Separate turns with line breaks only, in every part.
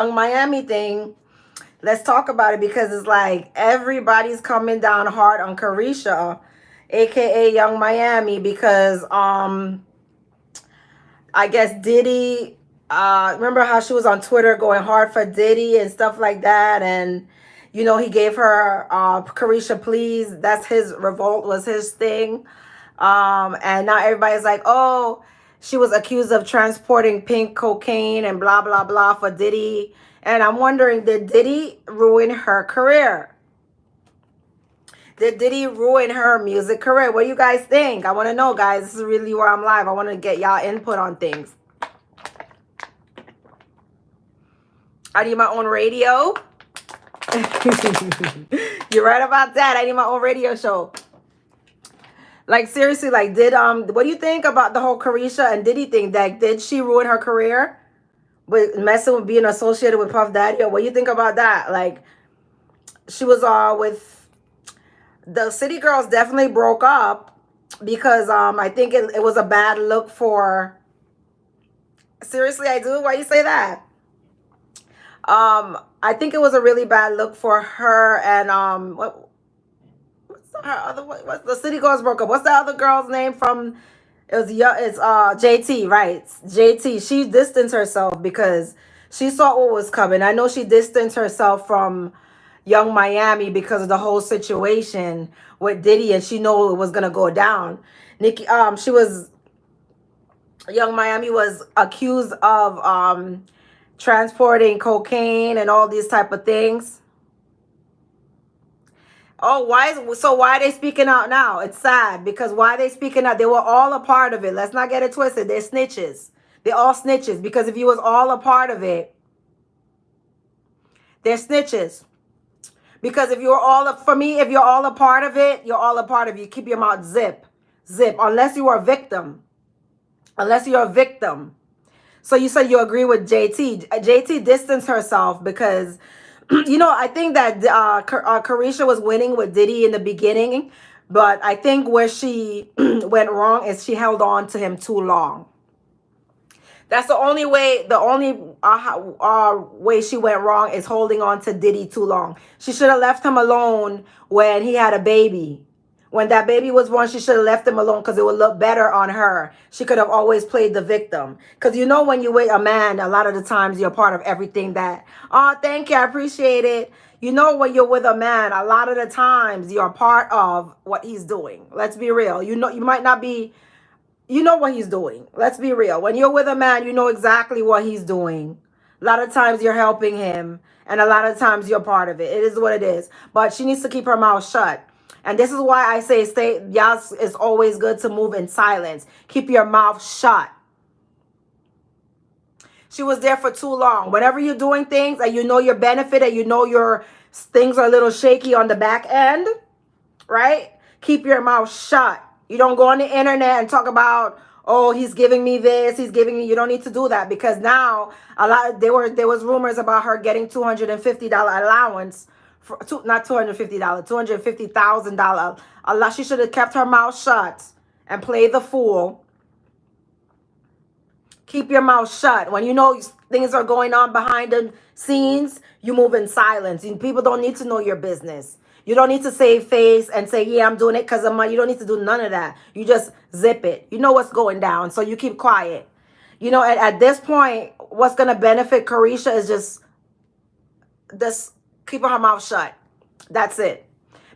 Young Miami thing, let's talk about it because it's like everybody's coming down hard on Carisha, aka Young Miami, because I guess Diddy, remember how she was on Twitter going hard for Diddy and stuff like that, and he gave her Carisha please. That's his revolt was his thing. And now everybody's like, oh, she was accused of transporting pink cocaine and blah blah blah for Diddy. And I'm wondering, did Diddy ruin her career? Did Diddy ruin her music career? What do you guys think? I want to know, guys. This is really where I'm live. I want to get y'all input on things. I need my own radio. You're right about that. I need my own radio show. Like, seriously, like, what do you think about the whole Carisha and Diddy thing? Like, did she ruin her career with messing with being associated with Puff Daddy? Or what do you think about that? Like, she was with the City Girls, definitely broke up because I think it was a bad look for. Seriously, I do. Why you say that? I think it was a really bad look for her and what's her other, what's the City Girls broke up? What's the other girl's name from? It's JT, right? JT. She distanced herself because she saw what was coming. I know she distanced herself from Young Miami because of the whole situation with Diddy, and she knew it was gonna go down. Nikki, Young Miami was accused of transporting cocaine and all these type of things. Oh, why are they speaking out now? It's sad because why are they speaking out? They were all a part of it. Let's not get it twisted. They're snitches. They're all snitches because if you was all a part of it, they're snitches. Because if you're for me, if you're all a part of it, you're all a part of it. You keep your mouth zip, unless you are a victim. Unless you're a victim. So you said you agree with JT. JT distanced herself because I think that Carisha was winning with Diddy in the beginning, but I think where she went wrong is she held on to him too long. That's the only way. The only way she went wrong is holding on to Diddy too long. She should have left him alone when he had a baby. When that baby was born, she should have left him alone because it would look better on her. She could have always played the victim. Because when you with a man, a lot of the times you're part of everything that, oh, thank you, I appreciate it. When you're with a man, a lot of the times you're part of what he's doing. Let's be real. You might not be, what he's doing. Let's be real. When you're with a man, you know exactly what he's doing. A lot of times you're helping him. And a lot of times you're part of it. It is what it is. But she needs to keep her mouth shut. And this is why I say it's always good to move in silence. Keep your mouth shut. She was there for too long. Whenever you're doing things and you're benefited, your things are a little shaky on the back end, right? Keep your mouth shut. You don't go on the internet and talk about, oh, he's giving me this, he's giving me. You don't need to do that because now there was rumors about her getting $250 allowance. Not $250, $250,000. Allah, she should have kept her mouth shut and played the fool. Keep your mouth shut. When things are going on behind the scenes, you move in silence. People don't need to know your business. You don't need to save face and say, yeah, I'm doing it because of money. You don't need to do none of that. You just zip it. You know what's going down, so you keep quiet. At this point, what's going to benefit Carisha is just this. Keeping her mouth shut. That's it.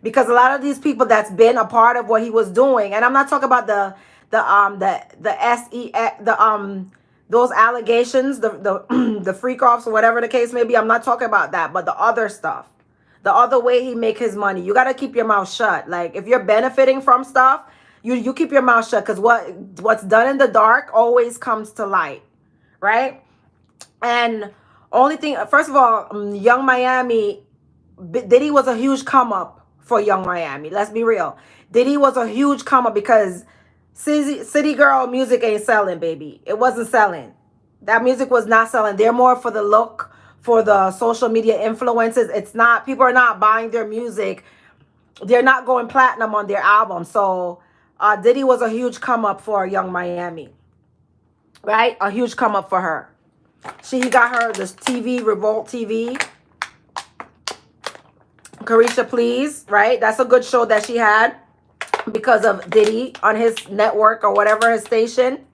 Because a lot of these people that's been a part of what he was doing, and I'm not talking about the those allegations, the freak offs or whatever the case may be. I'm not talking about that, but the other stuff, the other way he make his money. You got to keep your mouth shut. Like if you're benefiting from stuff, you keep your mouth shut because what's done in the dark always comes to light, right? And only thing, first of all, Young Miami, Diddy was a huge come up for Young Miami. Let's be real. Diddy was a huge come up because City Girl music ain't selling, baby. It wasn't selling. That music was not selling. They're more for the look, for the social media influences. It's not, people are not buying their music. They're not going platinum on their album. So Diddy was a huge come up for Young Miami, right? A huge come up for her. He got her this TV, Revolt TV. Carisha Please, right? That's a good show that she had because of Diddy on his network or whatever, his station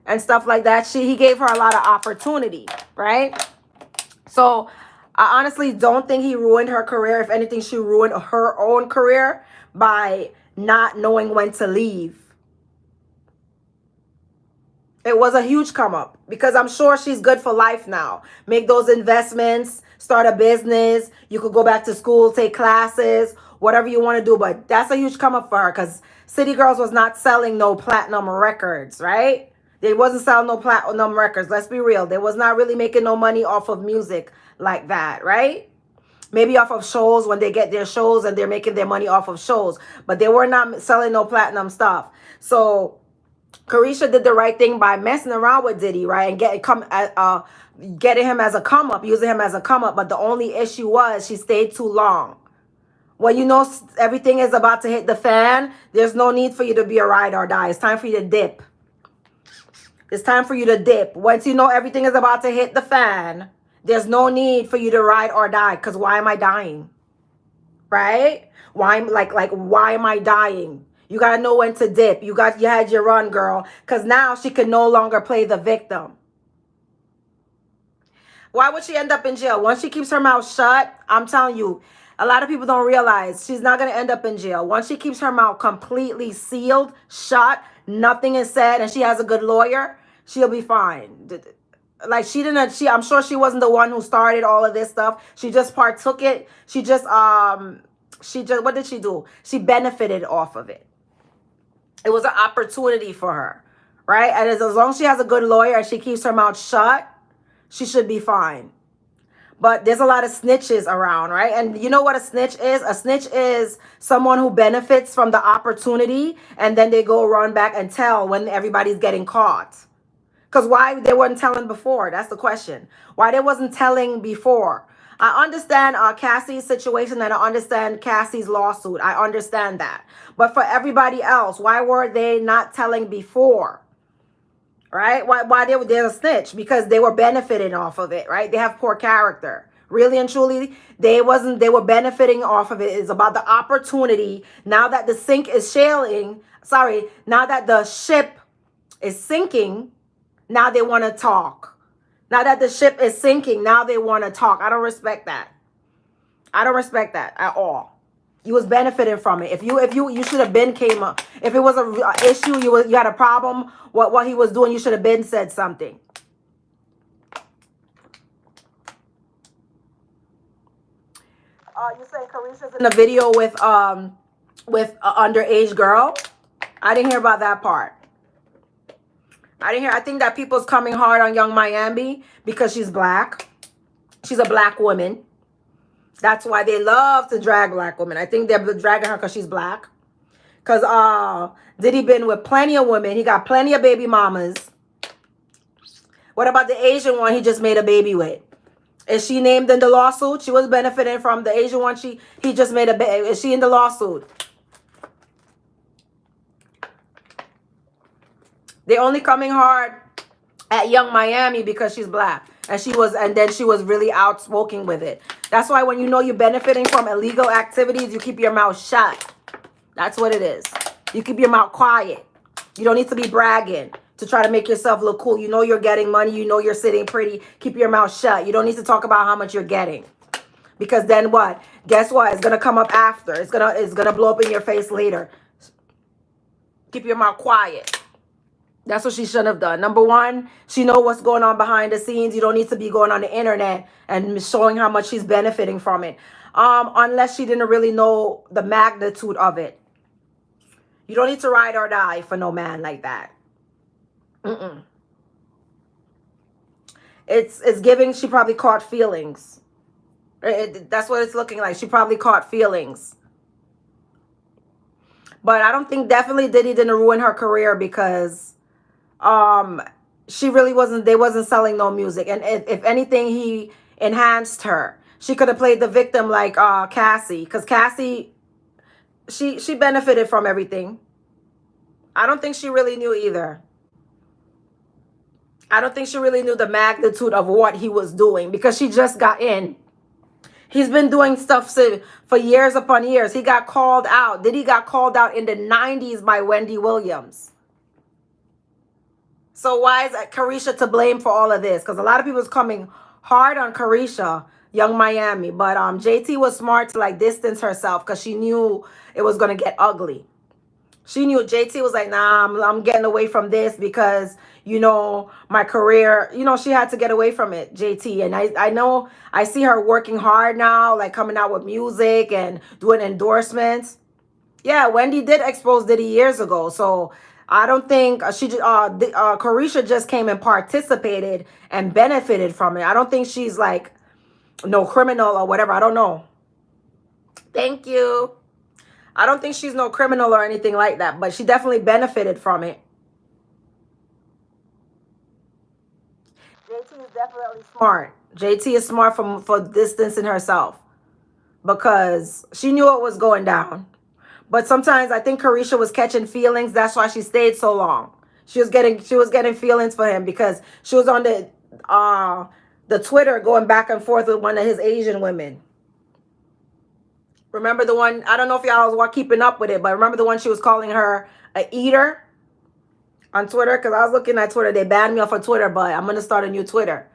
and stuff like that. He gave her a lot of opportunity, right? So I honestly don't think he ruined her career. If anything, she ruined her own career by not knowing when to leave. It was a huge come up because I'm sure she's good for life now. Make those investments, start a business. You could go back to school, take classes, whatever you want to do. But that's a huge come up for her because City Girls was not selling no platinum records, right? They wasn't selling no platinum records. Let's be real. They was not really making no money off of music like that, right? Maybe off of shows when they get their shows and they're making their money off of shows. But they were not selling no platinum stuff. So Carisha did the right thing by messing around with Diddy, right? And getting him as a come up, using him as a come up. But the only issue was she stayed too long. When you know everything is about to hit the fan, there's no need for you to be a ride or die. It's time for you to dip. It's time for you to dip. Once you know everything is about to hit the fan, there's no need for you to ride or die. Because why am I dying? Right? Why am I dying? You got to know when to dip. You had your run, girl. Because now she can no longer play the victim. Why would she end up in jail? Once she keeps her mouth shut, I'm telling you, a lot of people don't realize she's not going to end up in jail. Once she keeps her mouth completely sealed, shut, nothing is said, and she has a good lawyer, she'll be fine. Like I'm sure she wasn't the one who started all of this stuff. She just partook it. What did she do? She benefited off of it. It was an opportunity for her, right? And as long as she has a good lawyer and she keeps her mouth shut, she should be fine. But there's a lot of snitches around, right? And you know what a snitch is? A snitch is someone who benefits from the opportunity and then they go run back and tell when everybody's getting caught. Because why they weren't telling before? That's the question. Why they wasn't telling before? I understand Cassie's situation and I understand Cassie's lawsuit. I understand that. But for everybody else, why were they not telling before? Right? Why they're a snitch? Because they were benefiting off of it, right? They have poor character. Really and truly, they were benefiting off of it. It's about the opportunity. Now that the now that the ship is sinking, now they want to talk. Now that the ship is sinking, now they want to talk. I don't respect that. I don't respect that at all. You was benefiting from it. If you should have been came up. If it was a issue, you had a problem. What he was doing, you should have been said something. You saying Carisha's in the video with underage girl? I didn't hear about that part. I think that people's coming hard on Young Miami because she's black. She's a black woman. That's why they love to drag black women. I think they're dragging her because she's black. Because Diddy been with plenty of women. He got plenty of baby mamas. What about the Asian one he just made a baby with? Is she named in the lawsuit? She was benefiting from the Asian one. He just made a baby. Is she in the lawsuit? They're only coming hard at Young Miami because she's black. And then she was really outspoken with it. That's why when you know you're benefiting from illegal activities, you keep your mouth shut. That's what it is. You keep your mouth quiet. You don't need to be bragging to try to make yourself look cool. You know you're getting money. You know you're sitting pretty. Keep your mouth shut. You don't need to talk about how much you're getting. Because then what? Guess what? It's going to come up after. It's gonna blow up in your face later. Keep your mouth quiet. That's what she shouldn't have done. Number one, she know what's going on behind the scenes. You don't need to be going on the internet and showing how much she's benefiting from it. Unless she didn't really know the magnitude of it. You don't need to ride or die for no man like that. It's giving she probably caught feelings. That's what it's looking like. She probably caught feelings. But I don't think definitely Diddy didn't ruin her career because she really they wasn't selling no music. And if anything, he enhanced her. She could have played the victim like Cassie. Because Cassie, she benefited from everything. I don't think she really knew either. I don't think she really knew the magnitude of what he was doing because she just got in. He's been doing stuff for years upon years. He got called out. Diddy got called out in the 90s by Wendy Williams. So why is Carisha to blame for all of this? Because a lot of people is coming hard on Carisha, Young Miami. But JT was smart to like distance herself because she knew it was going to get ugly. She knew. JT was like, nah, I'm getting away from this because, my career, she had to get away from it, JT. And I know, I see her working hard now, like coming out with music and doing endorsements. Yeah, Wendy did expose Diddy years ago. So I don't think Carisha just came and participated and benefited from it. I don't think she's like no criminal or whatever. I don't know. Thank you. I don't think she's no criminal or anything like that, but she definitely benefited from it. JT is definitely smart. JT is smart for distancing herself because she knew it was going down. But sometimes I think Carisha was catching feelings. That's why she stayed so long. She was getting feelings for him because she was on the Twitter going back and forth with one of his Asian women. Remember the one, I don't know if y'all was keeping up with it, but remember the one she was calling her a eater on Twitter? Because I was looking at Twitter. They banned me off of Twitter, but I'm going to start a new Twitter.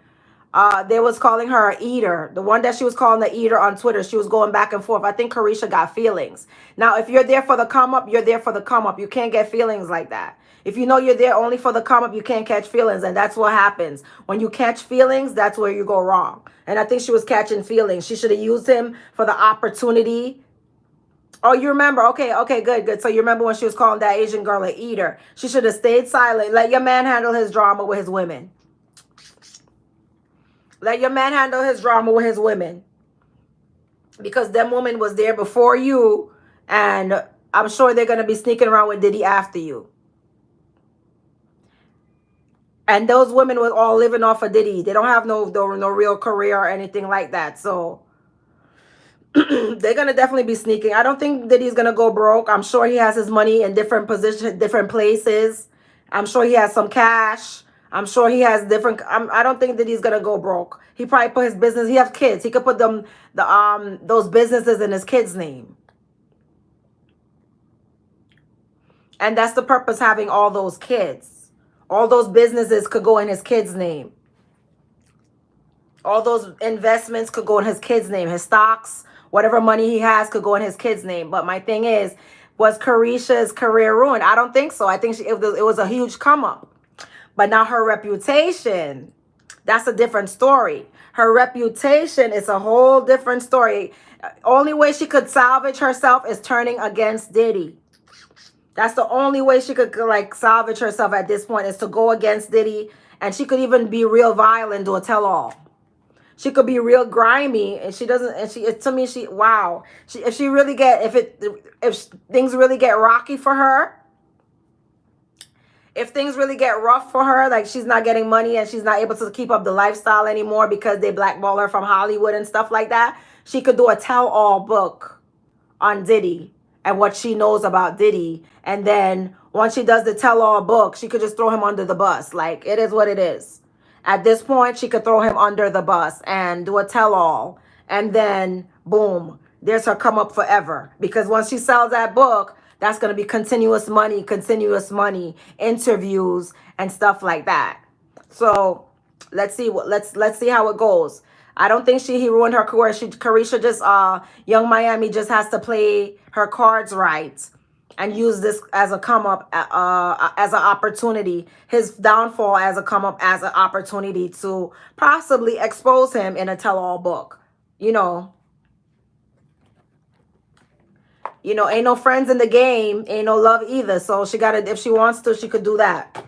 They was calling her an eater. The one that she was calling the eater on Twitter, she was going back and forth. I think Carisha got feelings. Now, if you're there for the come up, you're there for the come up. You can't get feelings like that. If you know you're there only for the come up, you can't catch feelings. And that's what happens. When you catch feelings, that's where you go wrong. And I think she was catching feelings. She should have used him for the opportunity. Oh, you remember? Okay, good. So you remember when she was calling that Asian girl an eater. She should have stayed silent. Let your man handle his drama with his women. Let your man handle his drama with his women. Because them woman was there before you. And I'm sure they're going to be sneaking around with Diddy after you. And those women were all living off of Diddy. They don't have no real career or anything like that. So they're going to definitely be sneaking. I don't think Diddy's going to go broke. I'm sure he has his money in different positions, different places. I'm sure he has some cash. I'm sure he has different. I don't think that he's gonna go broke. He probably put his business. He has kids. He could put those businesses in his kid's name. And that's the purpose having all those kids. All those businesses could go in his kid's name. All those investments could go in his kid's name. His stocks, whatever money he has could go in his kid's name. But my thing is, was Carisha's career ruined? I don't think so. I think it was a huge come up. But now her reputation, that's a different story. Her reputation is a whole different story. Only way she could salvage herself is turning against Diddy. That's the only way she could like salvage herself at this point is to go against Diddy. And she could even be real violent, do a tell-all. She could be real grimy, and she doesn't. And to me, wow. If things really get rocky for her. If things really get rough for her, like she's not getting money and she's not able to keep up the lifestyle anymore because they blackball her from Hollywood and stuff like that, she could do a tell-all book on Diddy and what she knows about Diddy. And then once she does the tell-all book, she could just throw him under the bus. Like, it is what it is. At this point, she could throw him under the bus and do a tell-all. And then, boom, there's her come up forever. Because once she sells that book, that's going to be continuous money, interviews and stuff like that. So let's see how it goes. I don't think he ruined her career. Carisha just Young Miami just has to play her cards right and use this as a come up as an opportunity. His downfall as a come up as an opportunity to possibly expose him in a tell all book. Ain't no friends in the game, ain't no love either. So if she wants to, she could do that.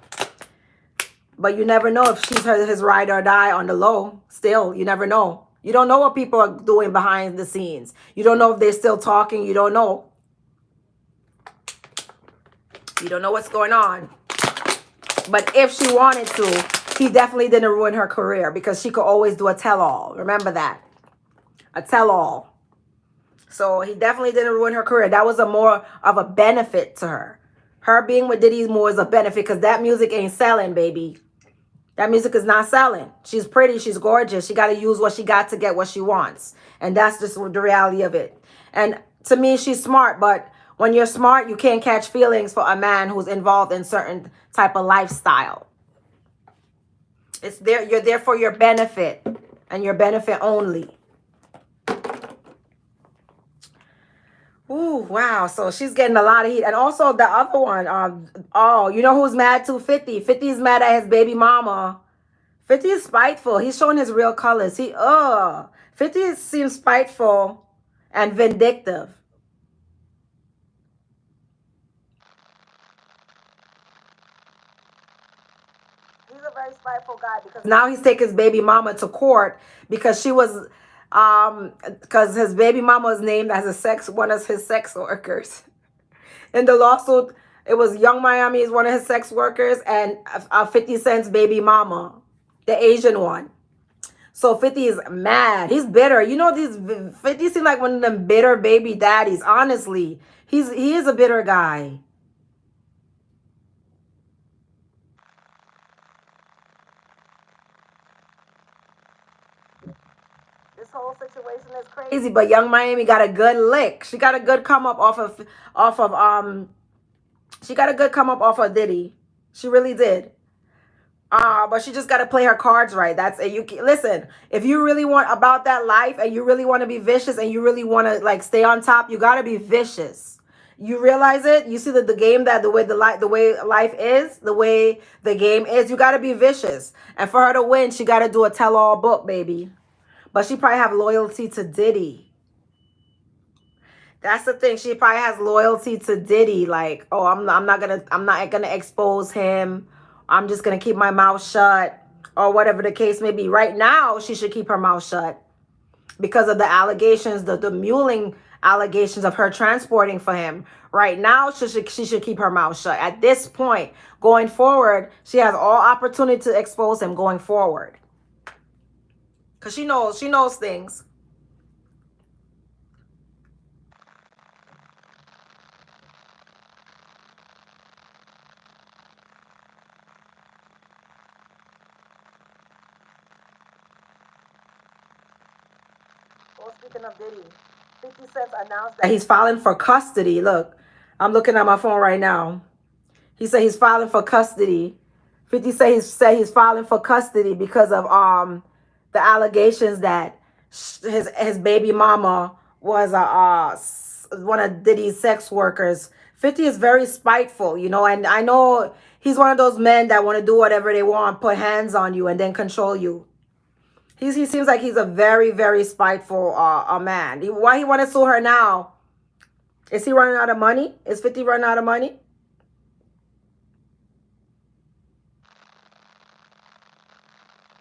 But you never know if she's his ride or die on the low. Still, you never know. You don't know what people are doing behind the scenes. You don't know if they're still talking. You don't know. You don't know what's going on. But if she wanted to, he definitely didn't ruin her career because she could always do a tell-all. Remember that. A tell-all. So he definitely didn't ruin her career. That was more of a benefit to her. Her being with Diddy more is a benefit because that music ain't selling, baby. That music is not selling. She's pretty, she's gorgeous. She got to use what she got to get what she wants. And that's just the reality of it. And to me, she's smart, but when you're smart, you can't catch feelings for a man who's involved in certain type of lifestyle. It's there, you're there for your benefit and your benefit only. Ooh, wow. So she's getting a lot of heat. And also the other one, oh, you know who's mad too? 50. 50 is mad at his baby mama. 50 is spiteful. He's showing his real colors. 50 seems spiteful and vindictive. He's a very spiteful guy because now he's taking his baby mama to court because she was because his baby mama was named as one of his sex workers. In the lawsuit, it was Young Miami is one of his sex workers and 50 Cent's baby mama, the Asian one. So 50 is mad. He's bitter. You know, these 50 seem like one of them bitter baby daddies. Honestly, he is a bitter guy. This whole situation is crazy. But Young Miami got a good lick. She got a good come up she got a good come up off of Diddy. She really did. But she just got to play her cards right. That's it. Listen, if you really want about that life and you really want to be vicious and you really want to like stay on top, you got to be vicious. You realize it? You see that the game, that the way life is, the way the game is, you got to be vicious. And for her to win, she got to do a tell-all book, baby. But she probably have loyalty to Diddy. That's the thing. She probably has loyalty to Diddy. Like, oh, I'm not gonna expose him. I'm just gonna keep my mouth shut, or whatever the case may be. Right now, she should keep her mouth shut because of the allegations, the muling allegations of her transporting for him. Right now, she should keep her mouth shut. At this point, going forward, she has all opportunity to expose him going forward. Because she knows things. Well, speaking of Diddy, 50 Cent announced that he's filing for custody. Look, I'm looking at my phone right now. He said he's filing for custody. 50 said he's filing for custody because of the allegations that his baby mama was one of Diddy's sex workers. 50 is very spiteful, you know, and I know he's one of those men that want to do whatever they want, put hands on you and then control you. He seems like he's a very, very spiteful man. Why he want to sue her now? Is he running out of money? Is 50 running out of money?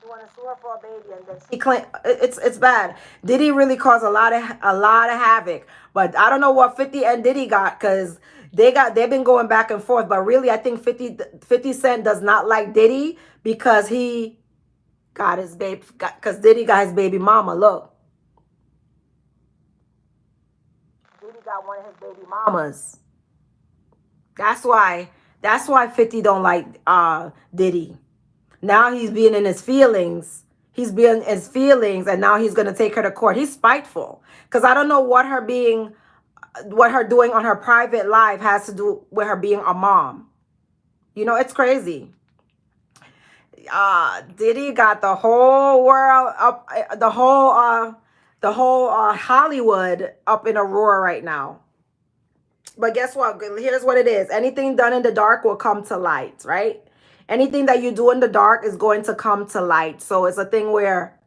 He want to sue her for a baby, and then she claim it's bad. Diddy really caused a lot of havoc, but I don't know what 50 and Diddy got because they've been going back and forth. But really, I think 50 Cent does not like Diddy because he got his baby, because Diddy got his baby mama. Look, Diddy got one of his baby mamas. That's why 50 don't like Diddy. Now he's being in his feelings. He's being in his feelings, and now he's gonna take her to court. He's spiteful because I don't know what her doing on her private life has to do with her being a mom. You know, it's crazy. Diddy got the whole world up, the whole Hollywood up in a roar right now. But guess what? Here's what it is. Anything done in the dark will come to light, right? Anything that you do in the dark is going to come to light. So it's a thing where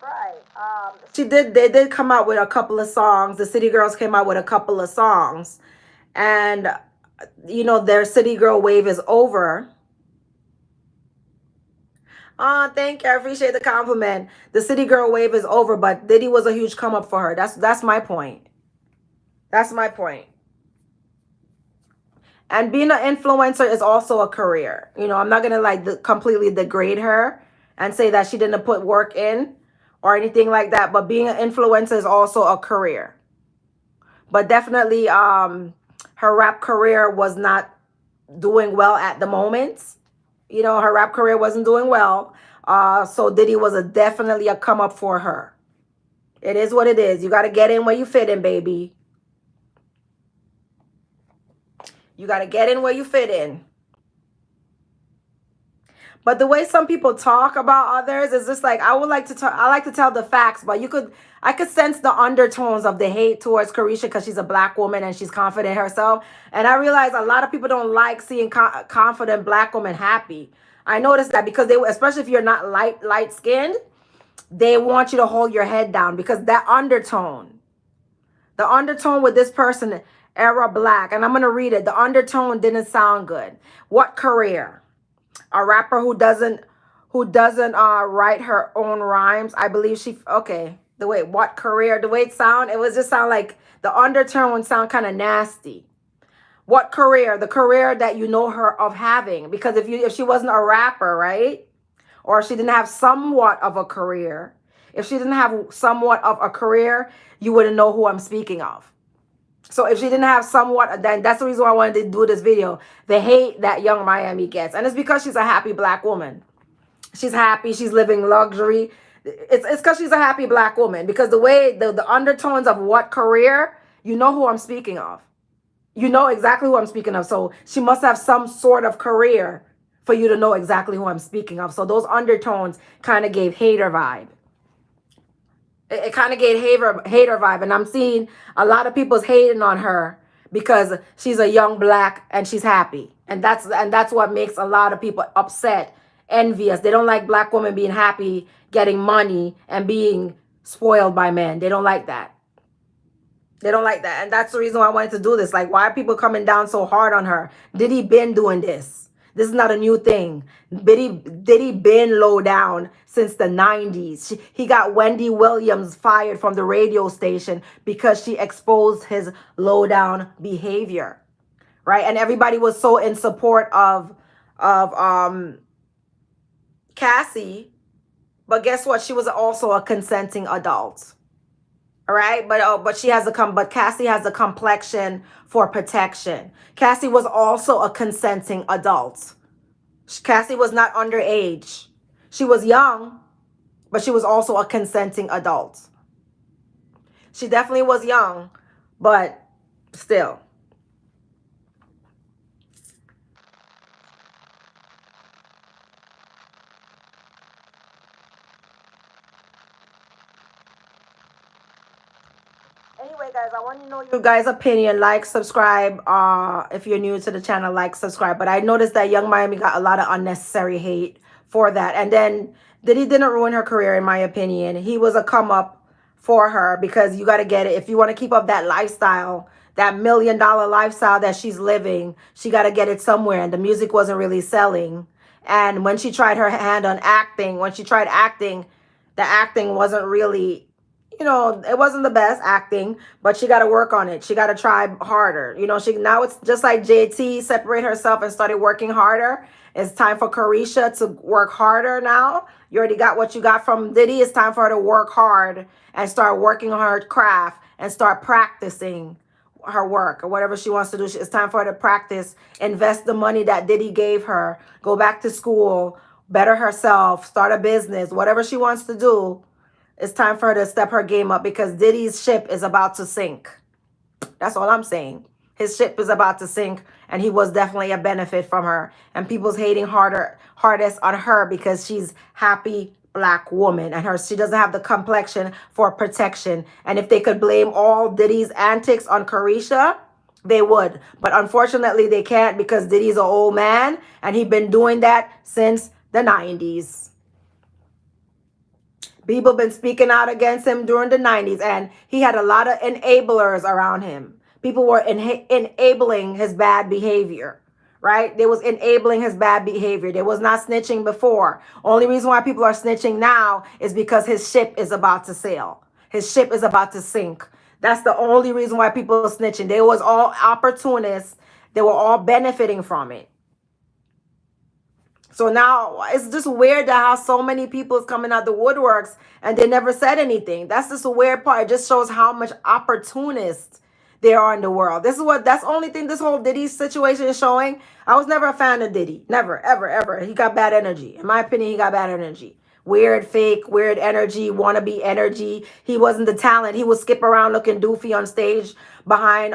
right. They did come out with a couple of songs. The City Girls came out with a couple of songs. And you know, their City Girl wave is over. Oh, thank you. I appreciate the compliment. The City Girl wave is over, but Diddy was a huge come up for her. That's my point. That's my point. And being an influencer is also a career. You know, I'm not gonna like completely degrade her and say that she didn't put work in or anything like that. But being an influencer is also a career. But definitely, her rap career was not doing well at the moment. You know, her rap career wasn't doing well. So Diddy was definitely a come up for her. It is what it is. You got to get in where you fit in, baby. You got to get in where you fit in. But the way some people talk about others is just like, I would like to talk, I like to tell the facts, but I could sense the undertones of the hate towards Carisha because she's a black woman and she's confident herself. And I realize a lot of people don't like seeing confident black women happy. I noticed that because especially if you're not light skinned, they want you to hold your head down because the undertone with this person, Era Black, and I'm going to read it. The undertone didn't sound good. What career? A rapper who doesn't write her own rhymes. I believe what career, the way it sound, it was just sound like the undertone would sound kind of nasty. What career? The career that you know her of having, because if she wasn't a rapper, right? Or she didn't have somewhat of a career. If she didn't have somewhat of a career, you wouldn't know who I'm speaking of. So if she didn't have somewhat, then that's the reason why I wanted to do this video. The hate that Young Miami gets. And it's because she's a happy black woman. She's happy. She's living luxury. It's because she's a happy black woman. Because the way, the undertones of what career, you know who I'm speaking of. You know exactly who I'm speaking of. So she must have some sort of career for you to know exactly who I'm speaking of. So those undertones kind of gave hater vibe. It kind of gave hater vibe. And I'm seeing a lot of people's hating on her because she's a young black and she's happy. And that's what makes a lot of people upset, envious. They don't like black women being happy, getting money, and being spoiled by men. They don't like that. They don't like that. And that's the reason why I wanted to do this. Like, why are people coming down so hard on her? Diddy been doing this? This is not a new thing. Diddy been low down since the 90s. He got Wendy Williams fired from the radio station because she exposed his low down behavior. Right? And everybody was so in support of Cassie. But guess what? She was also a consenting adult. All right, but Cassie has a complexion for protection. Cassie was also a consenting adult. Cassie was not underage. She was young, but she was also a consenting adult. She definitely was young, but still. Anyway, guys, I want to know your guys' opinion. Like, subscribe. If you're new to the channel, like, subscribe. But I noticed that Young Miami got a lot of unnecessary hate for that. And then Diddy didn't ruin her career, in my opinion. He was a come up for her because you got to get it. If you want to keep up that lifestyle, that $1 million lifestyle that she's living, she got to get it somewhere. And the music wasn't really selling. And when she tried her hand on acting, the acting wasn't really, it wasn't the best acting, but she got to work on it. She got to try harder. Now it's just like JT separate herself and started working harder. It's time for Carisha to work harder now. You already got what you got from Diddy. It's time for her to work hard and start working on her craft and start practicing her work or whatever she wants to do. It's time for her to practice, invest the money that Diddy gave her, go back to school, better herself, start a business, whatever she wants to do. It's time for her to step her game up because Diddy's ship is about to sink. That's all I'm saying. His ship is about to sink, and he was definitely a benefit from her. And people's hating hardest on her because she's happy black woman and she doesn't have the complexion for protection. And if they could blame all Diddy's antics on Carisha, they would. But unfortunately, they can't because Diddy's an old man, and he's been doing that since the 90s. People been speaking out against him during the 90s, and he had a lot of enablers around him. People were enabling his bad behavior, right? They was enabling his bad behavior. They was not snitching before. Only reason why people are snitching now is because his ship is about to sail. His ship is about to sink. That's the only reason why people are snitching. They was all opportunists They were all benefiting from it. So now it's just weird that how so many people is coming out the woodworks and they never said anything. That's just a weird part. It just shows how much opportunists there are in the world. That's the only thing this whole Diddy situation is showing. I was never a fan of Diddy. Never, ever, ever. He got bad energy. In my opinion, he got bad energy. Weird, fake, weird energy, wannabe energy. He wasn't the talent. He would skip around looking doofy on stage behind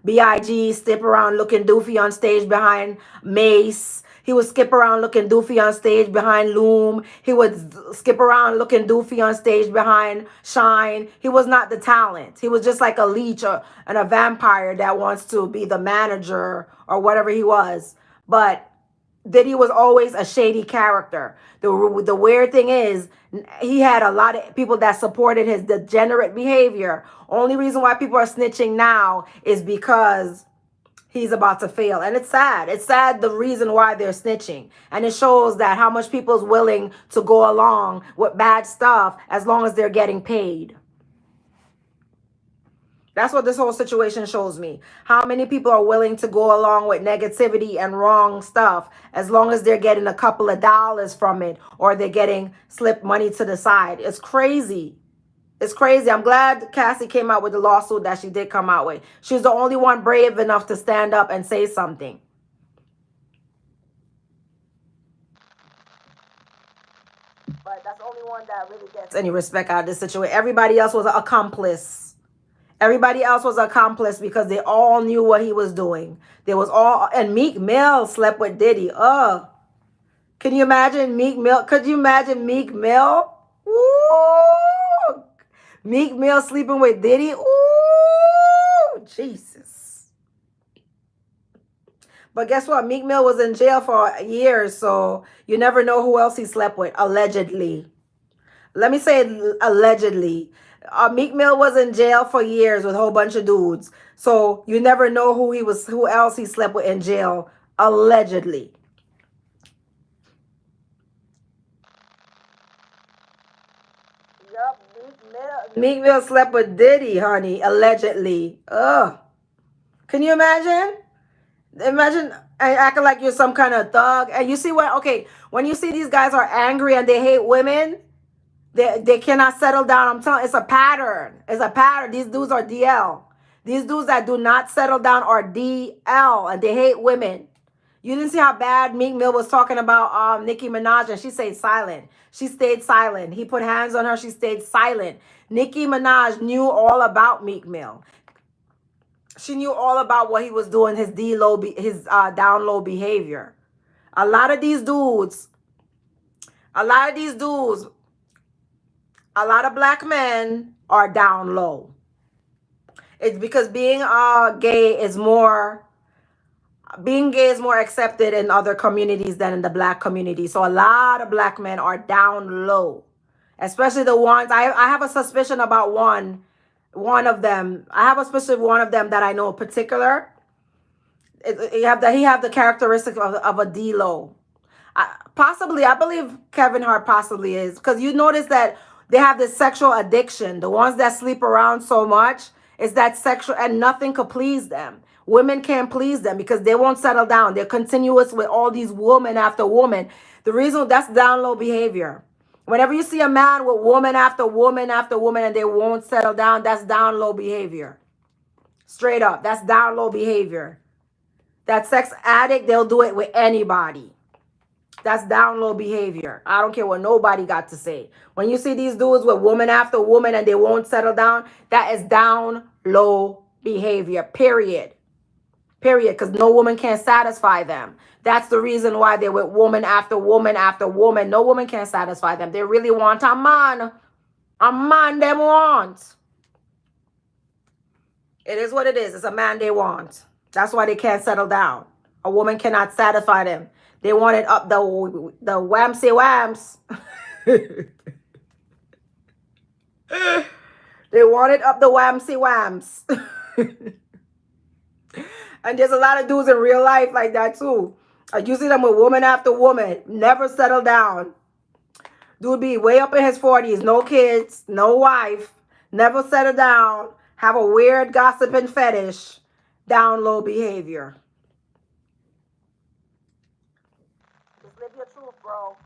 B.I.G., skip around looking doofy on stage behind Mace. He would skip around looking doofy on stage behind Loom. He would skip around looking doofy on stage behind Shine. He was not the talent. He was just like a leech and a vampire that wants to be the manager or whatever he was. But Diddy was always a shady character. The weird thing is, he had a lot of people that supported his degenerate behavior. Only reason why people are snitching now is because he's about to fail. And it's sad. It's sad the reason why they're snitching. And it shows that how much people is willing to go along with bad stuff as long as they're getting paid. That's what this whole situation shows me. How many people are willing to go along with negativity and wrong stuff as long as they're getting a couple of dollars from it or they're getting slipped money to the side. It's crazy. It's crazy. I'm glad Cassie came out with the lawsuit that she did come out with. She's the only one brave enough to stand up and say something. But that's the only one that really gets any respect out of this situation. Everybody else was an accomplice. Everybody else was an accomplice because they all knew what he was doing. And Meek Mill slept with Diddy. Can you imagine Meek Mill? Could you imagine Meek Mill? Ooh. Meek Mill sleeping with Diddy. Ooh, Jesus. But guess what? Meek Mill was in jail for years, so you never know who else he slept with, allegedly. Let me say allegedly. Meek Mill was in jail for years with a whole bunch of dudes. So you never know who else he slept with in jail, allegedly. Yup, Meek Mill slept with Diddy, honey, allegedly. Ugh. Can you imagine? Imagine acting like you're some kind of thug. And you see when you see these guys are angry and they hate women, they cannot settle down. I'm telling you, it's a pattern. It's a pattern. These dudes are DL. These dudes that do not settle down are DL, and they hate women. You didn't see how bad Meek Mill was talking about Nicki Minaj, and she stayed silent. She stayed silent. He put hands on her. She stayed silent. Nicki Minaj knew all about Meek Mill. She knew all about what he was doing, his down low behavior. A lot of black men are down low. It's because being gay is more accepted in other communities than in the black community. So a lot of black men are down low, especially the ones I have a suspicion about one of them. I have a suspicion one of them that I know in particular. He have the characteristic of a D low. Possibly, I believe Kevin Hart possibly is, because you notice that they have this sexual addiction. The ones that sleep around so much is that sexual, and nothing could please them. Women can't please them because they won't settle down. They're continuous with all these woman after woman. The reason that's down low behavior. Whenever you see a man with woman after woman after woman and they won't settle down, that's down low behavior. Straight up, that's down low behavior. That sex addict, they'll do it with anybody. That's down low behavior. I don't care what nobody got to say. When you see these dudes with woman after woman and they won't settle down, that is down low behavior, period. Period, because no woman can satisfy them. That's the reason why they're with woman after woman after woman. No woman can satisfy them. They really want a man. A man they want. It is what it is. It's a man they want. That's why they can't settle down. A woman cannot satisfy them. They want it up the whamsy whams. They want it up the whamsy whams. And there's a lot of dudes in real life like that too. You see them with woman after woman, never settle down. Dude be way up in his 40s, no kids, no wife, never settle down, have a weird gossiping fetish, down low behavior. bro.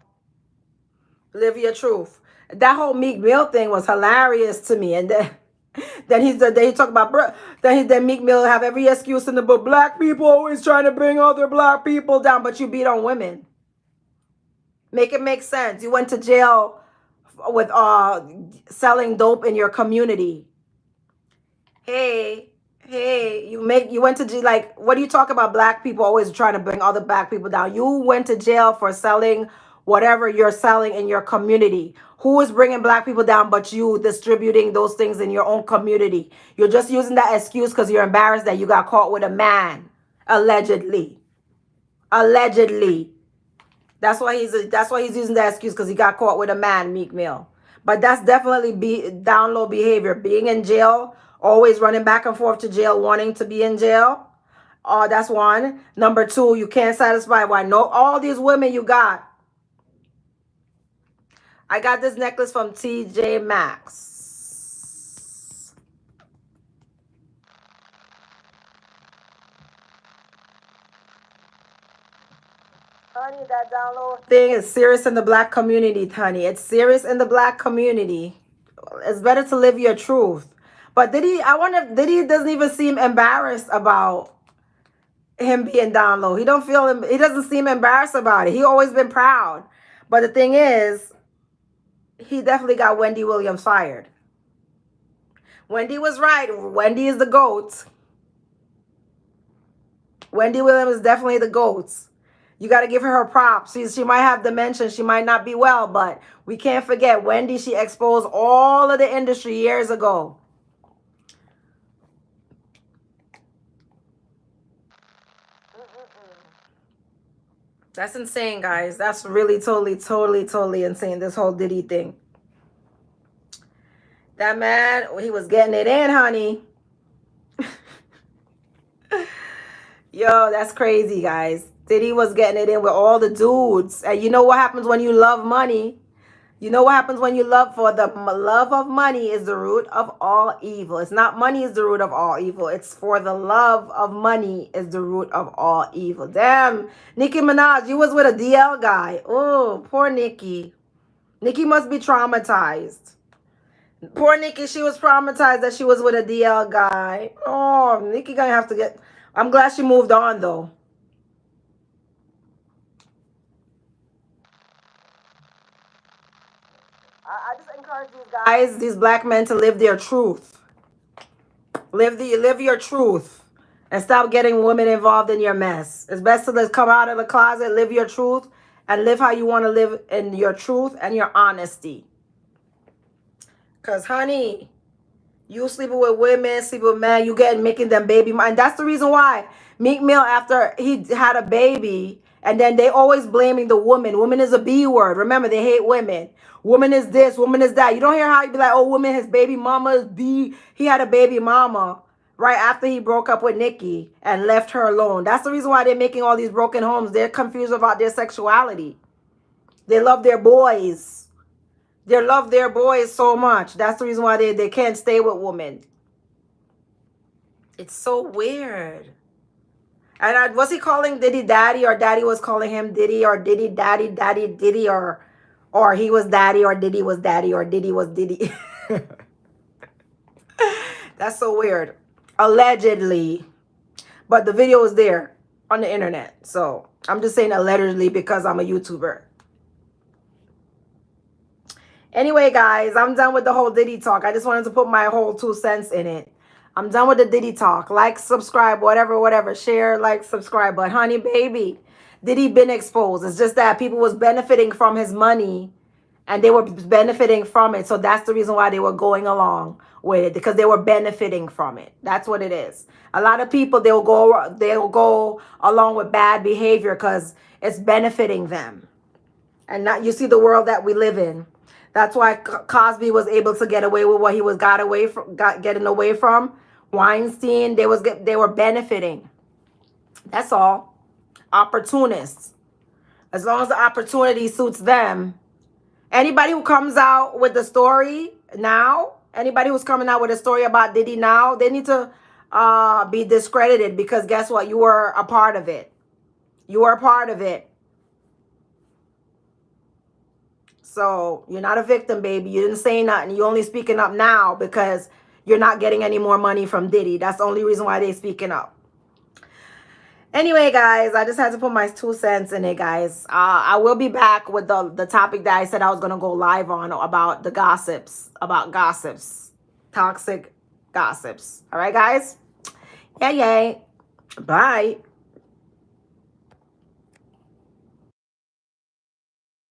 Live your truth. That whole Meek Mill thing was hilarious to me. And then he talked about then Meek Mill have every excuse in the book. Black people always trying to bring other black people down, but you beat on women. Make it make sense. You went to jail with selling dope in your community. Hey, you went to jail. Like, what do you talk about? Black people always trying to bring other black people down. You went to jail for selling whatever you're selling in your community. Who is bringing black people down but you distributing those things in your own community? You're just using that excuse because you're embarrassed that you got caught with a man. Allegedly. That's why he's using that excuse, because he got caught with a man, Meek Mill. But that's definitely down low behavior. Being in jail, always running back and forth to jail, wanting to be in jail. That's one. Number two, you can't satisfy all these women you got. I got this necklace from TJ Maxx. Honey, that download thing is serious in the black community, honey. It's serious in the black community. It's better to live your truth. But I wonder if Diddy doesn't even seem embarrassed about him being down low. He doesn't seem embarrassed about it. He always been proud. But the thing is, he definitely got Wendy Williams fired. Wendy was right. Wendy is the GOAT. Wendy Williams is definitely the GOAT. You got to give her props. She might have dementia. She might not be well, but we can't forget Wendy. She exposed all of the industry years ago. That's insane, guys. That's really totally insane, this whole Diddy thing. That man, he was getting it in, honey. Yo, that's crazy, guys. Diddy was getting it in with all the dudes. And you know what happens when you love money? You know what happens when you love of money is the root of all evil. It's not money is the root of all evil. It's for the love of money is the root of all evil. Damn, Nicki Minaj, you was with a DL guy. Oh, poor Nicki. Nicki must be traumatized. Poor Nicki, she was traumatized that she was with a DL guy. Oh, Nicki gonna have to get... I'm glad she moved on, though. I just encourage these guys, these black men, to live their truth. Live your truth. And stop getting women involved in your mess. It's best to just come out of the closet, live your truth, and live how you want to live in your truth and your honesty. Because, honey, you sleeping with women, sleeping with men, you making them baby. And that's the reason why Meek Mill, after he had a baby, and then they always blaming the woman. Woman is a B word. Remember, they hate women. Woman is this, woman is that. You don't hear how you be like, oh, woman, his baby mama is B. He had a baby mama right after he broke up with Nicki and left her alone. That's the reason why they're making all these broken homes. They're confused about their sexuality. They love their boys. They love their boys so much. That's the reason why they can't stay with women. It's so weird. And was he calling Diddy daddy, or daddy was calling him Diddy, or Diddy daddy, daddy Diddy, or he was daddy, or Diddy was daddy, or Diddy was Diddy? That's so weird. Allegedly. But the video is there on the internet. So I'm just saying allegedly because I'm a YouTuber. Anyway, guys, I'm done with the whole Diddy talk. I just wanted to put my whole 2 cents in it. I'm done with the Diddy talk. Like, subscribe, whatever. Share, like, subscribe. But honey, baby, Diddy been exposed. It's just that people was benefiting from his money, and they were benefiting from it. So that's the reason why they were going along with it, because they were benefiting from it. That's what it is. A lot of people, they'll go along with bad behavior because it's benefiting them. And not, you see the world that we live in. That's why Cosby was able to get away with what he was getting away from. Weinstein, they were benefiting. That's all. Opportunists. As long as the opportunity suits them. Anybody who comes out with the story now, anybody who's coming out with a story about Diddy now, they need to be discredited, because guess what? You were a part of it. You were a part of it. So you're not a victim, baby. You didn't say nothing. You only speaking up now because you're not getting any more money from Diddy. That's the only reason why they speaking up. Anyway, guys, I just had to put my 2 cents in it, guys. I will be back with the topic that I said I was going to go live on about the gossips, toxic gossips. All right, guys? Yay. Bye.